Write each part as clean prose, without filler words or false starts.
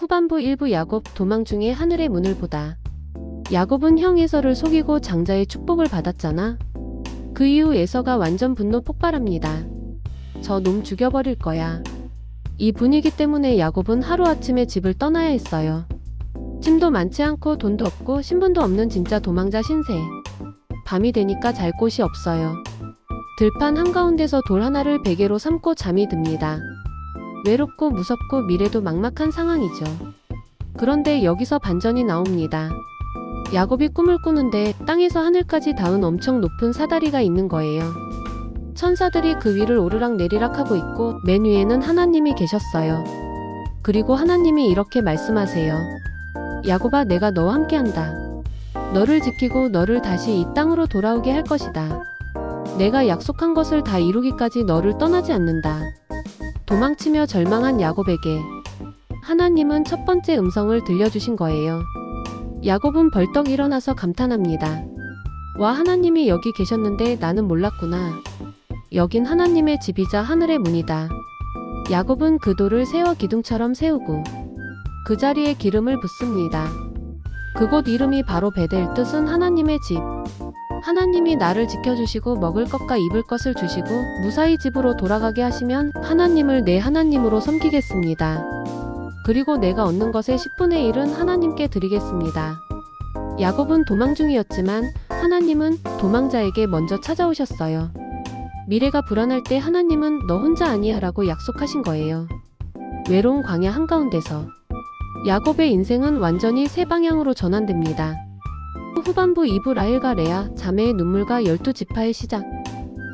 후반부 일부 야곱 도망 중에 하늘의 문을 보다. 야곱은 형 에서를 속이고 장자의 축복을 받았잖아. 그 이후 에서가 완전 분노 폭발합니다. 저 놈 죽여버릴 거야. 이 분위기 때문에 야곱은 하루아침에 집을 떠나야 했어요. 짐도 많지 않고 돈도 없고 신분도 없는 진짜 도망자 신세. 밤이 되니까 잘 곳이 없어요. 들판 한가운데서 돌 하나를 베개로 삼고 잠이 듭니다. 외롭고 무섭고 미래도 막막한 상황이죠. 그런데 여기서 반전이 나옵니다. 야곱이 꿈을 꾸는데 땅에서 하늘까지 닿은 엄청 높은 사다리가 있는 거예요. 천사들이 그 위를 오르락 내리락 하고 있고 맨 위에는 하나님이 계셨어요. 그리고 하나님이 이렇게 말씀하세요. 야곱아, 내가 너와 함께한다. 너를 지키고 너를 다시 이 땅으로 돌아오게 할 것이다. 내가 약속한 것을 다 이루기까지 너를 떠나지 않는다. 도망치며 절망한 야곱에게 하나님은 첫 번째 음성을 들려주신 거예요. 야곱은 벌떡 일어나서 감탄합니다. 와, 하나님이 여기 계셨는데 나는 몰랐구나. 여긴 하나님의 집이자 하늘의 문이다. 야곱은 그 돌을 세워 기둥처럼 세우고 그 자리에 기름을 붓습니다. 그곳 이름이 바로 베델, 뜻은 하나님의 집. 하나님이 나를 지켜주시고 먹을 것과 입을 것을 주시고 무사히 집으로 돌아가게 하시면 하나님을 내 하나님으로 섬기겠습니다. 그리고 내가 얻는 것의 10분의 1은 하나님께 드리겠습니다. 야곱은 도망 중이었지만 하나님은 도망자에게 먼저 찾아오셨어요. 미래가 불안할 때 하나님은 너 혼자 아니야 라고 약속하신 거예요. 외로운 광야 한가운데서 야곱의 인생은 완전히 새 방향으로 전환됩니다. 후반부 2부 라헬과 레아, 자매의 눈물과 12지파의 시작.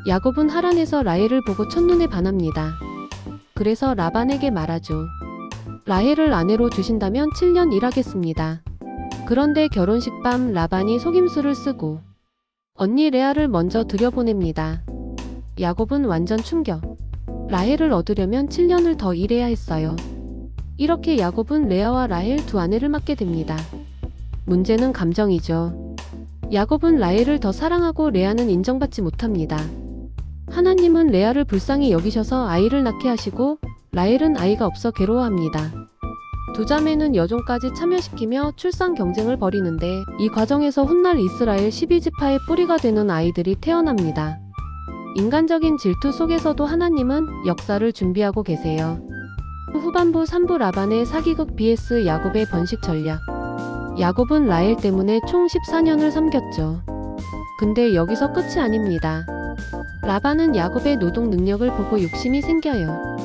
야곱은 하란에서 라헬을 보고 첫눈에 반합니다. 그래서 라반에게 말하죠. 라헬을 아내로 주신다면 7년 일하겠습니다. 그런데 결혼식 밤 라반이 속임수를 쓰고 언니 레아를 먼저 들여보냅니다. 야곱은 완전 충격. 라헬을 얻으려면 7년을 더 일해야 했어요. 이렇게 야곱은 레아와 라헬 두 아내를 맡게 됩니다. 문제는 감정이죠. 야곱은 라헬을 더 사랑하고 레아는 인정받지 못합니다. 하나님은 레아를 불쌍히 여기셔서 아이를 낳게 하시고 라헬은 아이가 없어 괴로워합니다. 두 자매는 여종까지 참여시키며 출산 경쟁을 벌이는데 이 과정에서 훗날 이스라엘 12지파의 뿌리가 되는 아이들이 태어납니다. 인간적인 질투 속에서도 하나님은 역사를 준비하고 계세요. 후반부 3부 라반의 사기극 vs 야곱의 번식 전략. 야곱은 라헬 때문에 총 14년을 섬겼죠. 근데 여기서 끝이 아닙니다. 라반은 야곱의 노동 능력을 보고 욕심이 생겨요.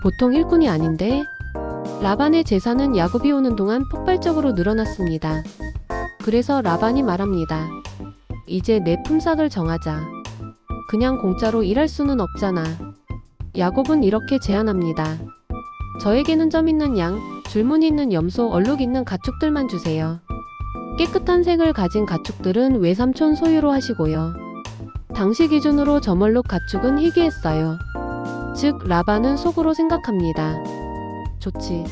보통 일꾼이 아닌데? 라반의 재산은 야곱이 오는 동안 폭발적으로 늘어났습니다. 그래서 라반이 말합니다. 이제 내 품삯을 정하자. 그냥 공짜로 일할 수는 없잖아. 야곱은 이렇게 제안합니다. 저에게는 점 있는 양, 줄무늬 있는 염소, 얼룩 있는 가축들만 주세요. 깨끗한 색을 가진 가축들은 외삼촌 소유로 하시고요. 당시 기준으로 저멀룩 가축은 희귀했어요. 즉 라반은 속으로 생각합니다. 좋지.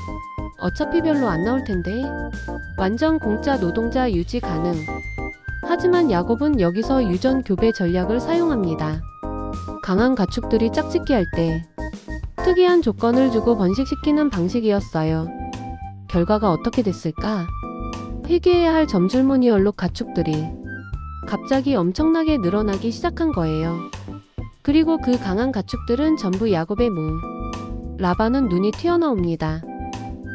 어차피 별로 안 나올 텐데. 완전 공짜 노동자 유지 가능. 하지만 야곱은 여기서 유전 교배 전략을 사용합니다. 강한 가축들이 짝짓기 할 때 특이한 조건을 주고 번식시키는 방식이었어요. 결과가 어떻게 됐을까? 회개해야 할 점줄무늬 얼룩 가축들이 갑자기 엄청나게 늘어나기 시작한 거예요. 그리고 그 강한 가축들은 전부 야곱의 무. 라반은 눈이 튀어나옵니다.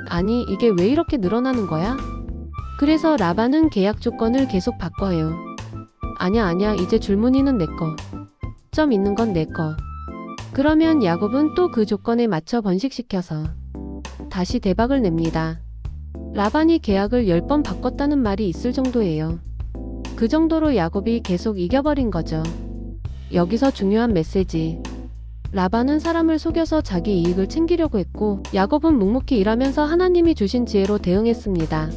아니, 이게 왜 이렇게 늘어나는 거야? 그래서 라반은 계약 조건을 계속 바꿔요. 아냐, 이제 줄무늬는 내 거. 점 있는 건 내 거. 그러면 야곱은 또 그 조건에 맞춰 번식시켜서 다시 대박을 냅니다. 라반이 계약을 10번 바꿨다는 말이 있을 정도예요. 그 정도로 야곱이 계속 이겨버린 거죠. 여기서 중요한 메시지. 라반은 사람을 속여서 자기 이익을 챙기려고 했고 야곱은 묵묵히 일하면서 하나님이 주신 지혜로 대응했습니다.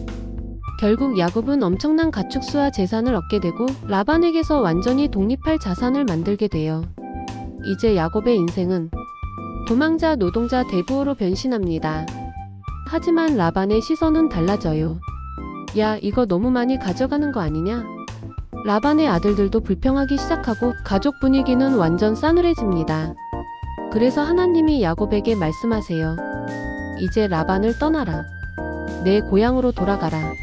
결국 야곱은 엄청난 가축수와 재산을 얻게 되고 라반에게서 완전히 독립할 자산을 만들게 돼요. 이제 야곱의 인생은 도망자, 노동자, 대부호로 변신합니다. 하지만 라반의 시선은 달라져요. 야, 이거 너무 많이 가져가는 거 아니냐? 라반의 아들들도 불평하기 시작하고 가족 분위기는 완전 싸늘해집니다. 그래서 하나님이 야곱에게 말씀하세요. 이제 라반을 떠나라. 내 고향으로 돌아가라.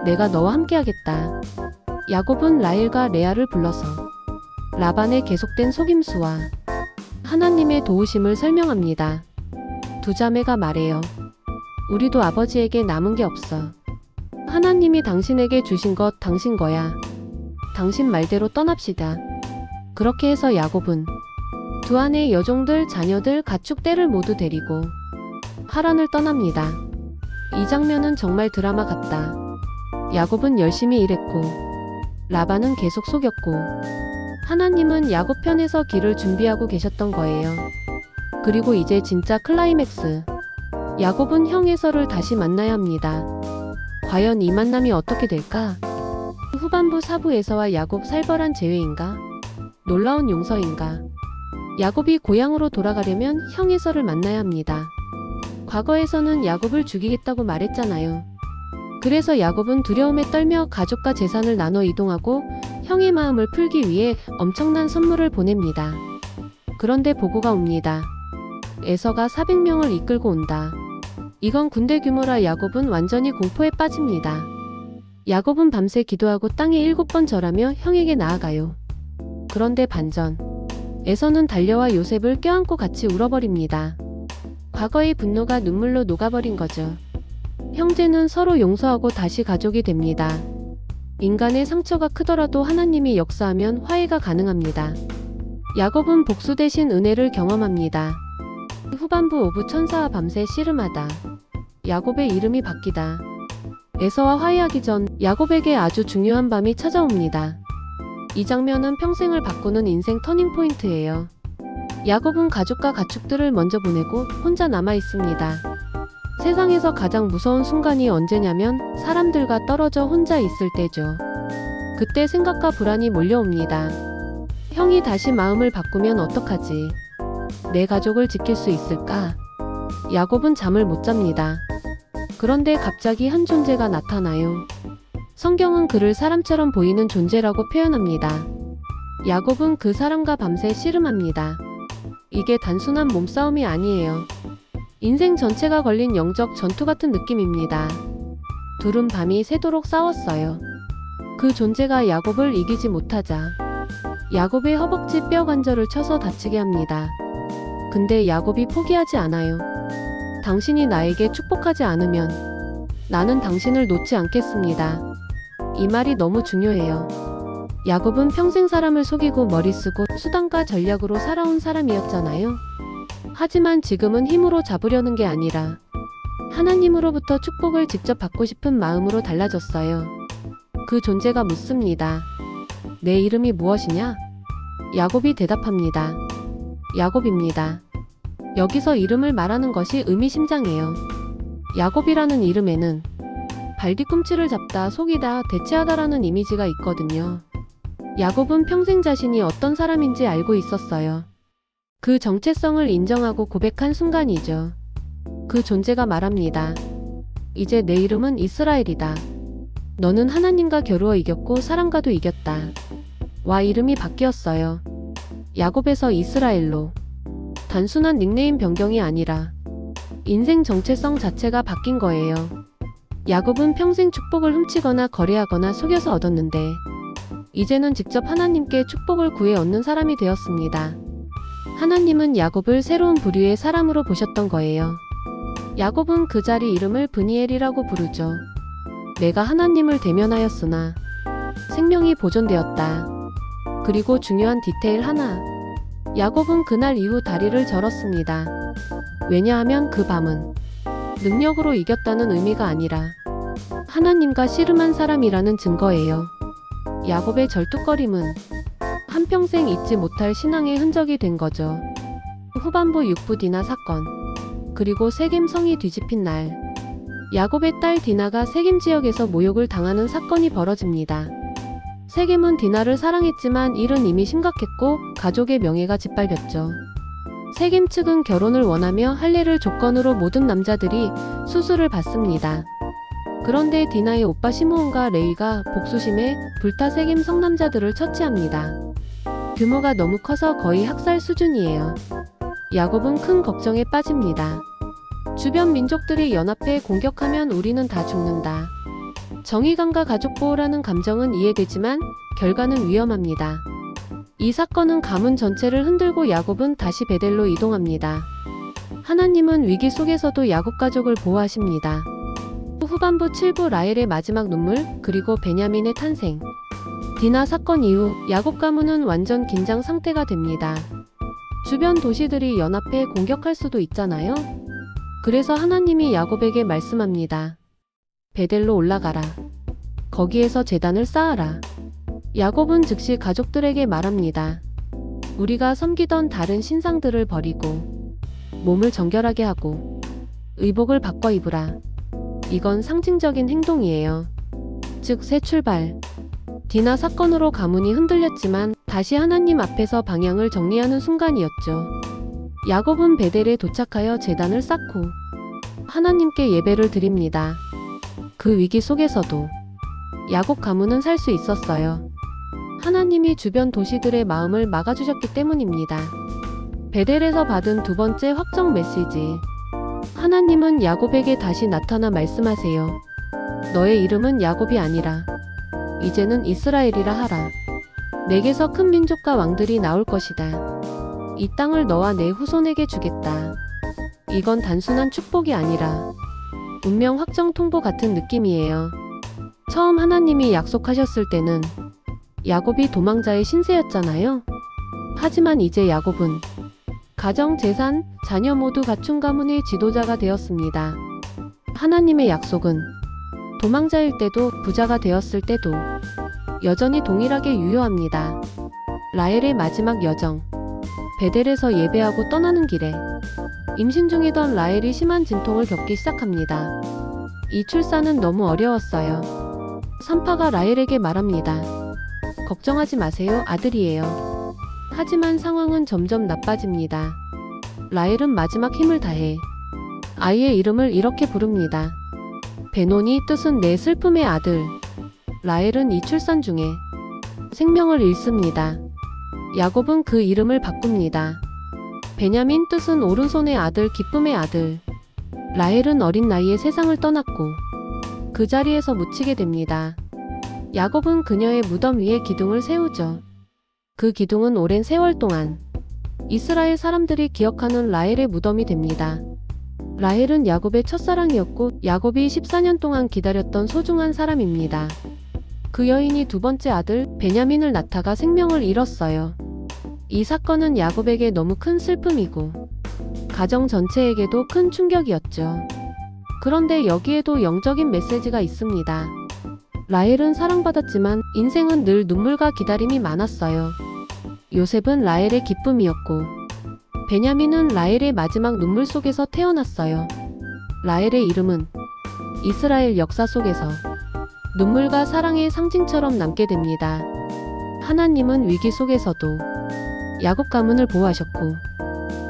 내가 너와 함께하겠다. 야곱은 라헬과 레아를 불러서 라반의 계속된 속임수와 하나님의 도우심을 설명합니다. 두 자매가 말해요. 우리도 아버지에게 남은 게 없어. 하나님이 당신에게 주신 것 당신 거야. 당신 말대로 떠납시다. 그렇게 해서 야곱은 두 아내의 여종들, 자녀들, 가축 떼를 모두 데리고 하란을 떠납니다. 이 장면은 정말 드라마 같다. 야곱은 열심히 일했고 라반은 계속 속였고 하나님은 야곱 편에서 길을 준비하고 계셨던 거예요. 그리고 이제 진짜 클라이맥스. 야곱은 형 에서를 다시 만나야 합니다. 과연 이 만남이 어떻게 될까? 후반부 사부 에서와 야곱 살벌한 재회인가? 놀라운 용서인가? 야곱이 고향으로 돌아가려면 형 에서를 만나야 합니다. 과거에서는 야곱을 죽이겠다고 말했잖아요. 그래서 야곱은 두려움에 떨며 가족과 재산을 나눠 이동하고 형의 마음을 풀기 위해 엄청난 선물을 보냅니다. 그런데 보고가 옵니다. 에서가 400명을 이끌고 온다. 이건 군대 규모라 야곱은 완전히 공포에 빠집니다. 야곱은 밤새 기도하고 땅에 7번 절하며 형에게 나아가요. 그런데 반전. 에서는 달려와 요셉을 껴안고 같이 울어버립니다. 과거의 분노가 눈물로 녹아버린 거죠. 형제는 서로 용서하고 다시 가족이 됩니다. 인간의 상처가 크더라도 하나님이 역사하면 화해가 가능합니다. 야곱은 복수 대신 은혜를 경험합니다. 후반부 오브 천사와 밤새 씨름하다. 야곱의 이름이 바뀌다. 에서와 화해하기 전 야곱에게 아주 중요한 밤이 찾아옵니다. 이 장면은 평생을 바꾸는 인생 터닝포인트예요. 야곱은 가족과 가축들을 먼저 보내고 혼자 남아 있습니다. 세상에서 가장 무서운 순간이 언제냐면 사람들과 떨어져 혼자 있을 때죠. 그때 생각과 불안이 몰려옵니다. 형이 다시 마음을 바꾸면 어떡하지? 내 가족을 지킬 수 있을까? 야곱은 잠을 못 잡니다. 그런데 갑자기 한 존재가 나타나요. 성경은 그를 사람처럼 보이는 존재라고 표현합니다. 야곱은 그 사람과 밤새 씨름합니다. 이게 단순한 몸싸움이 아니에요. 인생 전체가 걸린 영적 전투 같은 느낌입니다. 둘은 밤이 새도록 싸웠어요. 그 존재가 야곱을 이기지 못하자 야곱의 허벅지 뼈 관절을 쳐서 다치게 합니다. 근데 야곱이 포기하지 않아요. 당신이 나에게 축복하지 않으면 나는 당신을 놓지 않겠습니다. 이 말이 너무 중요해요. 야곱은 평생 사람을 속이고 머리 쓰고 수단과 전략으로 살아온 사람이었잖아요. 하지만 지금은 힘으로 잡으려는 게 아니라 하나님으로부터 축복을 직접 받고 싶은 마음으로 달라졌어요. 그 존재가 묻습니다. 내 이름이 무엇이냐? 야곱이 대답합니다. 야곱입니다. 여기서 이름을 말하는 것이 의미심장해요. 야곱이라는 이름에는 발뒤꿈치를 잡다, 속이다, 대체하다라는 이미지가 있거든요. 야곱은 평생 자신이 어떤 사람인지 알고 있었어요. 그 정체성을 인정하고 고백한 순간이죠. 그 존재가 말합니다. 이제 내 이름은 이스라엘이다. 너는 하나님과 겨루어 이겼고 사람과도 이겼다. 와 이름이 바뀌었어요. 야곱에서 이스라엘로. 단순한 닉네임 변경이 아니라 인생 정체성 자체가 바뀐 거예요. 야곱은 평생 축복을 훔치거나 거래하거나 속여서 얻었는데 이제는 직접 하나님께 축복을 구해 얻는 사람이 되었습니다. 하나님은 야곱을 새로운 부류의 사람으로 보셨던 거예요. 야곱은 그 자리 이름을 브니엘이라고 부르죠. 내가 하나님을 대면하였으나 생명이 보존되었다. 그리고 중요한 디테일 하나. 야곱은 그날 이후 다리를 절었습니다. 왜냐하면 그 밤은 능력으로 이겼다는 의미가 아니라 하나님과 씨름한 사람이라는 증거예요. 야곱의 절뚝거림은 한평생 잊지 못할 신앙의 흔적이 된 거죠. 후반부 육부 디나 사건, 그리고 세겜 성이 뒤집힌 날, 야곱의 딸 디나가 세겜 지역에서 모욕을 당하는 사건이 벌어집니다. 세겜은 디나를 사랑했지만 일은 이미 심각했고 가족의 명예가 짓밟혔죠. 세겜 측은 결혼을 원하며 할례를 조건으로 모든 남자들이 수술을 받습니다. 그런데 디나의 오빠 시므온과 레위가 복수심에 불타 세겜 성남자들을 처치합니다. 규모가 너무 커서 거의 학살 수준이에요. 야곱은 큰 걱정에 빠집니다. 주변 민족들이 연합해 공격하면 우리는 다 죽는다. 정의감과 가족보호라는 감정은 이해되지만 결과는 위험합니다. 이 사건은 가문 전체를 흔들고 야곱은 다시 베델로 이동합니다. 하나님은 위기 속에서도 야곱 가족을 보호하십니다. 후반부 7부 라헬의 마지막 눈물, 그리고 베냐민의 탄생. 디나 사건 이후 야곱 가문은 완전 긴장 상태가 됩니다. 주변 도시들이 연합해 공격할 수도 있잖아요. 그래서 하나님이 야곱에게 말씀합니다. 베델로 올라가라. 거기에서 제단을 쌓아라. 야곱은 즉시 가족들에게 말합니다. 우리가 섬기던 다른 신상들을 버리고 몸을 정결하게 하고 의복을 바꿔 입으라. 이건 상징적인 행동이에요. 즉 새 출발. 디나 사건으로 가문이 흔들렸지만 다시 하나님 앞에서 방향을 정리하는 순간이었죠. 야곱은 베델에 도착하여 제단을 쌓고 하나님께 예배를 드립니다. 그 위기 속에서도 야곱 가문은 살 수 있었어요. 하나님이 주변 도시들의 마음을 막아주셨기 때문입니다. 베델에서 받은 두 번째 확정 메시지. 하나님은 야곱에게 다시 나타나 말씀하세요. 너의 이름은 야곱이 아니라 이제는 이스라엘이라 하라. 내게서 큰 민족과 왕들이 나올 것이다. 이 땅을 너와 내 후손에게 주겠다. 이건 단순한 축복이 아니라 운명 확정 통보 같은 느낌이에요. 처음 하나님이 약속하셨을 때는 야곱이 도망자의 신세였잖아요. 하지만 이제 야곱은 가정, 재산, 자녀 모두 갖춘 가문의 지도자가 되었습니다. 하나님의 약속은 도망자일 때도 부자가 되었을 때도 여전히 동일하게 유효합니다. 라헬의 마지막 여정. 베델에서 예배하고 떠나는 길에 임신 중이던 라헬이 심한 진통을 겪기 시작합니다. 이 출산은 너무 어려웠어요. 산파가 라헬에게 말합니다. 걱정하지 마세요, 아들이에요. 하지만 상황은 점점 나빠집니다. 라헬은 마지막 힘을 다해 아이의 이름을 이렇게 부릅니다. 베노니, 뜻은 내 슬픔의 아들. 라헬은 이 출산 중에 생명을 잃습니다. 야곱은 그 이름을 바꿉니다. 베냐민, 뜻은 오른손의 아들, 기쁨의 아들. 라헬은 어린 나이에 세상을 떠났고 그 자리에서 묻히게 됩니다. 야곱은 그녀의 무덤 위에 기둥을 세우죠. 그 기둥은 오랜 세월 동안 이스라엘 사람들이 기억하는 라헬의 무덤이 됩니다. 라헬은 야곱의 첫사랑이었고 야곱이 14년 동안 기다렸던 소중한 사람입니다. 그 여인이 두 번째 아들 베냐민을 낳다가 생명을 잃었어요. 이 사건은 야곱에게 너무 큰 슬픔이고 가정 전체에게도 큰 충격이었죠. 그런데 여기에도 영적인 메시지가 있습니다. 라헬은 사랑받았지만 인생은 늘 눈물과 기다림이 많았어요. 요셉은 라헬의 기쁨이었고 베냐민은 라헬의 마지막 눈물 속에서 태어났어요. 라헬의 이름은 이스라엘 역사 속에서 눈물과 사랑의 상징처럼 남게 됩니다. 하나님은 위기 속에서도 야곱 가문을 보호하셨고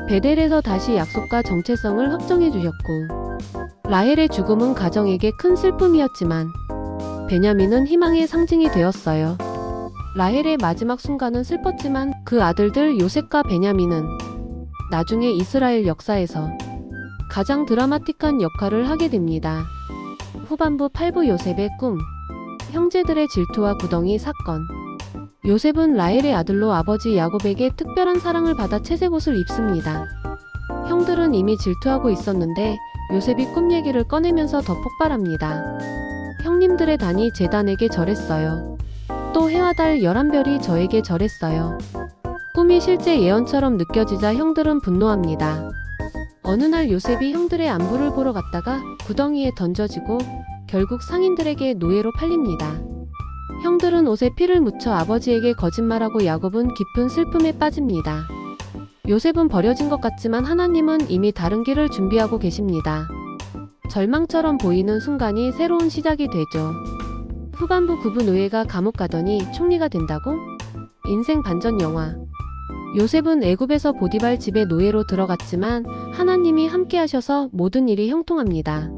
베델에서 다시 약속과 정체성을 확정해 주셨고 라헬의 죽음은 가정에게 큰 슬픔이었지만 베냐민은 희망의 상징이 되었어요. 라헬의 마지막 순간은 슬펐지만 그 아들들 요셉과 베냐민은 나중에 이스라엘 역사에서 가장 드라마틱한 역할을 하게 됩니다. 후반부 8부 요셉의 꿈. 형제들의 질투와 구덩이 사건. 요셉은 라헬의 아들로 아버지 야곱에게 특별한 사랑을 받아 채색옷을 입습니다. 형들은 이미 질투하고 있었는데 요셉이 꿈 얘기를 꺼내면서 더 폭발합니다. 형님들의 단이 제 단에게 절했어요. 또 해와 달 11별이 저에게 절했어요. 꿈이 실제 예언처럼 느껴지자 형들은 분노합니다. 어느 날 요셉이 형들의 안부를 보러 갔다가 구덩이에 던져지고 결국 상인들에게 노예로 팔립니다. 형들은 옷에 피를 묻혀 아버지에게 거짓말하고 야곱은 깊은 슬픔에 빠집니다. 요셉은 버려진 것 같지만 하나님은 이미 다른 길을 준비하고 계십니다. 절망처럼 보이는 순간이 새로운 시작이 되죠. 후반부 구부 노예가 감옥 가더니 총리가 된다고? 인생 반전 영화. 요셉은 애굽에서 보디발 집에 노예로 들어갔지만 하나님이 함께 하셔서 모든 일이 형통합니다.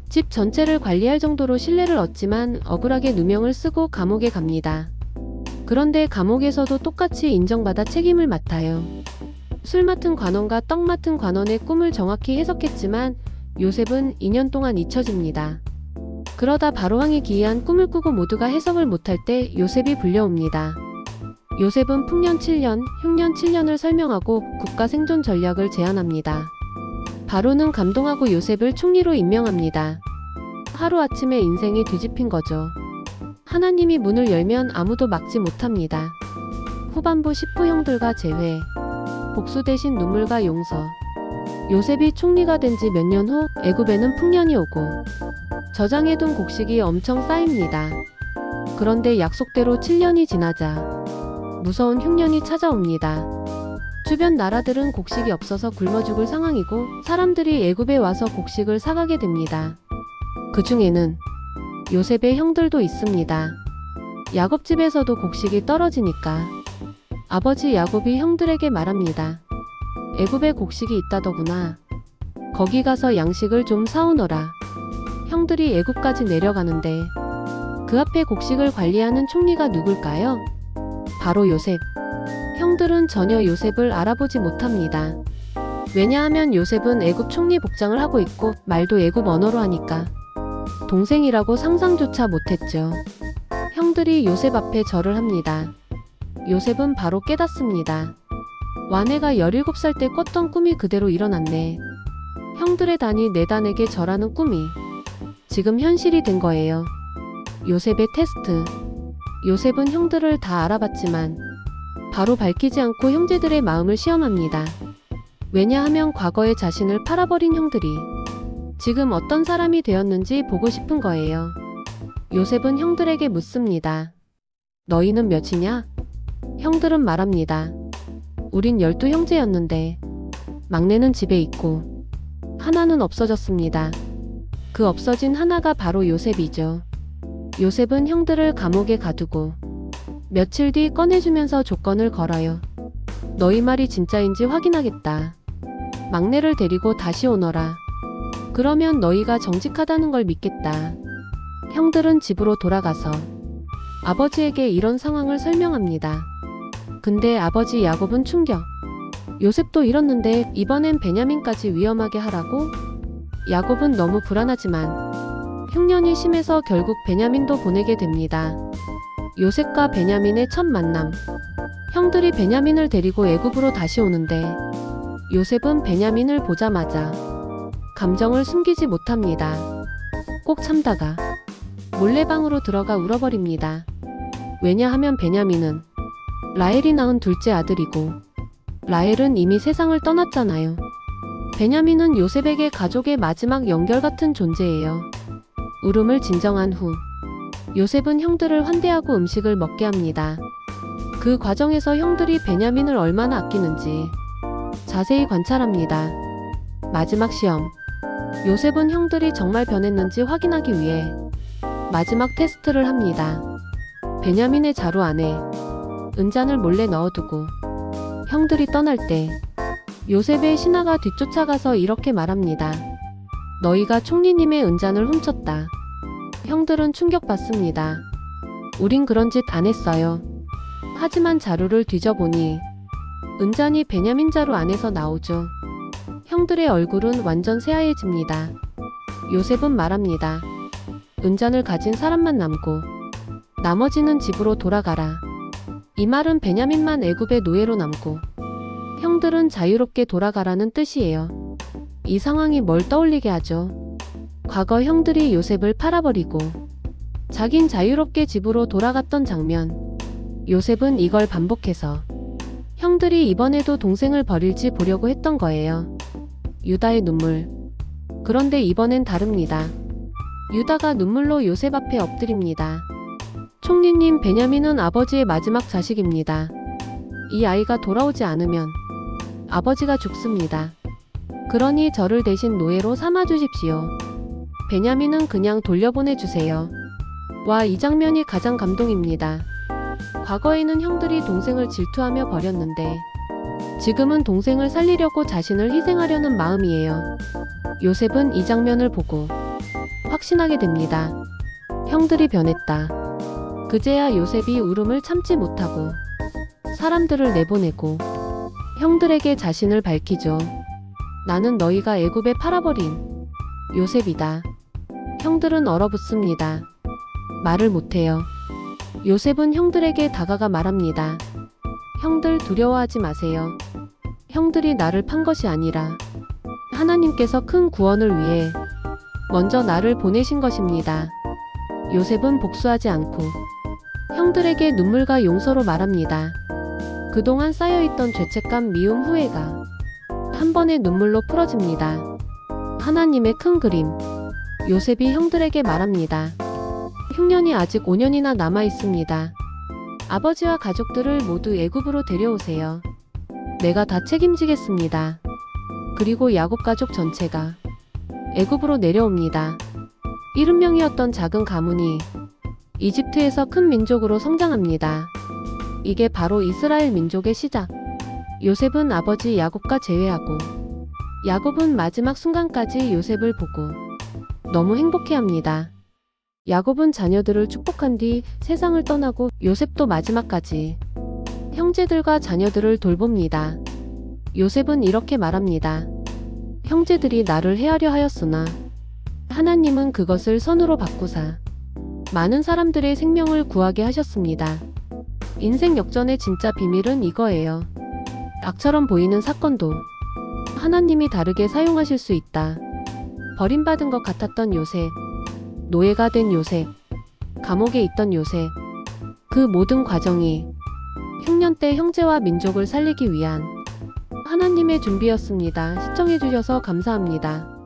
집 전체를 관리할 정도로 신뢰를 얻지만 억울하게 누명을 쓰고 감옥에 갑니다. 그런데 감옥에서도 똑같이 인정받아 책임을 맡아요. 술 맡은 관원과 떡 맡은 관원의 꿈을 정확히 해석했지만 요셉은 2년 동안 잊혀집니다. 그러다 바로왕이 기이한 꿈을 꾸고 모두가 해석을 못할 때 요셉이 불려옵니다. 요셉은 풍년 7년, 흉년 7년을 설명하고 국가 생존 전략을 제안합니다. 바로는 감동하고 요셉을 총리로 임명합니다. 하루아침에 인생이 뒤집힌 거죠. 하나님이 문을 열면 아무도 막지 못합니다. 후반부 10부 형들과 재회, 복수 대신 눈물과 용서. 요셉이 총리가 된 지 몇 년 후 애굽에는 풍년이 오고 저장해둔 곡식이 엄청 쌓입니다. 그런데 약속대로 7년이 지나자 무서운 흉년이 찾아옵니다. 주변 나라들은 곡식이 없어서 굶어 죽을 상황이고 사람들이 애굽에 와서 곡식을 사가게 됩니다. 그 중에는 요셉의 형들도 있습니다. 야곱 집에서도 곡식이 떨어지니까 아버지 야곱이 형들에게 말합니다. 애굽에 곡식이 있다더구나. 거기 가서 양식을 좀 사오너라. 형들이 애굽까지 내려가는데 그 앞에 곡식을 관리하는 총리가 누굴까요? 바로 요셉. 형들은 전혀 요셉을 알아보지 못합니다. 왜냐하면 요셉은 애굽 총리 복장을 하고 있고 말도 애굽 언어로 하니까 동생이라고 상상조차 못했죠. 형들이 요셉 앞에 절을 합니다. 요셉은 바로 깨닫습니다. 와내가 17살 때 꿨던 꿈이 그대로 일어났네. 형들의 단이 내 단에게 절하는 꿈이 지금 현실이 된 거예요. 요셉의 테스트. 요셉은 형들을 다 알아봤지만 바로 밝히지 않고 형제들의 마음을 시험합니다. 왜냐하면 과거에 자신을 팔아버린 형들이 지금 어떤 사람이 되었는지 보고 싶은 거예요. 요셉은 형들에게 묻습니다. 너희는 몇이냐? 형들은 말합니다. 우린 12형제였는데 막내는 집에 있고 하나는 없어졌습니다. 그 없어진 하나가 바로 요셉이죠. 요셉은 형들을 감옥에 가두고 며칠 뒤 꺼내주면서 조건을 걸어요. 너희 말이 진짜인지 확인하겠다. 막내를 데리고 다시 오너라. 그러면 너희가 정직하다는 걸 믿겠다. 형들은 집으로 돌아가서 아버지에게 이런 상황을 설명합니다. 근데 아버지 야곱은 충격. 요셉도 잃었는데 이번엔 베냐민까지 위험하게 하라고? 야곱은 너무 불안하지만 흉년이 심해서 결국 베냐민도 보내게 됩니다. 요셉과 베냐민의 첫 만남. 형들이 베냐민을 데리고 애굽으로 다시 오는데 요셉은 베냐민을 보자마자 감정을 숨기지 못합니다. 꼭 참다가 몰래 방으로 들어가 울어버립니다. 왜냐하면 베냐민은 라헬이 낳은 둘째 아들이고 라헬은 이미 세상을 떠났잖아요. 베냐민은 요셉에게 가족의 마지막 연결 같은 존재예요. 울음을 진정한 후 요셉은 형들을 환대하고 음식을 먹게 합니다. 그 과정에서 형들이 베냐민을 얼마나 아끼는지 자세히 관찰합니다. 마지막 시험. 요셉은 형들이 정말 변했는지 확인하기 위해 마지막 테스트를 합니다. 베냐민의 자루 안에 은잔을 몰래 넣어두고 형들이 떠날 때 요셉의 신하가 뒤쫓아가서 이렇게 말합니다. 너희가 총리님의 은잔을 훔쳤다. 형들은 충격받습니다. 우린 그런 짓 안 했어요. 하지만 자루를 뒤져보니 은잔이 베냐민 자루 안에서 나오죠. 형들의 얼굴은 완전 새하얘집니다. 요셉은 말합니다. 은잔을 가진 사람만 남고 나머지는 집으로 돌아가라. 이 말은 베냐민만 애굽의 노예로 남고 형들은 자유롭게 돌아가라는 뜻이에요. 이 상황이 뭘 떠올리게 하죠? 과거 형들이 요셉을 팔아버리고 자긴 자유롭게 집으로 돌아갔던 장면. 요셉은 이걸 반복해서 형들이 이번에도 동생을 버릴지 보려고 했던 거예요. 유다의 눈물. 그런데 이번엔 다릅니다. 유다가 눈물로 요셉 앞에 엎드립니다. 총리님, 베냐민은 아버지의 마지막 자식입니다. 이 아이가 돌아오지 않으면 아버지가 죽습니다. 그러니 저를 대신 노예로 삼아주십시오. 베냐민은 그냥 돌려보내주세요. 와, 이 장면이 가장 감동입니다. 과거에는 형들이 동생을 질투하며 버렸는데 지금은 동생을 살리려고 자신을 희생하려는 마음이에요. 요셉은 이 장면을 보고 확신하게 됩니다. 형들이 변했다. 그제야 요셉이 울음을 참지 못하고 사람들을 내보내고 형들에게 자신을 밝히죠. 나는 너희가 애굽에 팔아버린 요셉이다. 형들은 얼어붙습니다. 말을 못해요. 요셉은 형들에게 다가가 말합니다. 형들 두려워하지 마세요. 형들이 나를 판 것이 아니라 하나님께서 큰 구원을 위해 먼저 나를 보내신 것입니다. 요셉은 복수하지 않고 형들에게 눈물과 용서로 말합니다. 그동안 쌓여있던 죄책감, 미움, 후회가 한 번의 눈물로 풀어집니다. 하나님의 큰 그림. 요셉이 형들에게 말합니다. 흉년이 아직 5년이나 남아 있습니다. 아버지와 가족들을 모두 애굽으로 데려오세요. 내가 다 책임지겠습니다. 그리고 야곱 가족 전체가 애굽으로 내려옵니다. 70명이었던 작은 가문이 이집트에서 큰 민족으로 성장합니다. 이게 바로 이스라엘 민족의 시작. 요셉은 아버지 야곱과 재회하고 야곱은 마지막 순간까지 요셉을 보고 너무 행복해합니다. 야곱은 자녀들을 축복한 뒤 세상을 떠나고 요셉도 마지막까지 형제들과 자녀들을 돌봅니다. 요셉은 이렇게 말합니다. 형제들이 나를 해하려 하였으나 하나님은 그것을 선으로 바꾸사 많은 사람들의 생명을 구하게 하셨습니다. 인생 역전의 진짜 비밀은 이거예요. 악처럼 보이는 사건도 하나님이 다르게 사용하실 수 있다. 버림받은 것 같았던 요셉, 노예가 된 요셉, 감옥에 있던 요셉, 그 모든 과정이 흉년 때 형제와 민족을 살리기 위한 하나님의 준비였습니다. 시청해주셔서 감사합니다.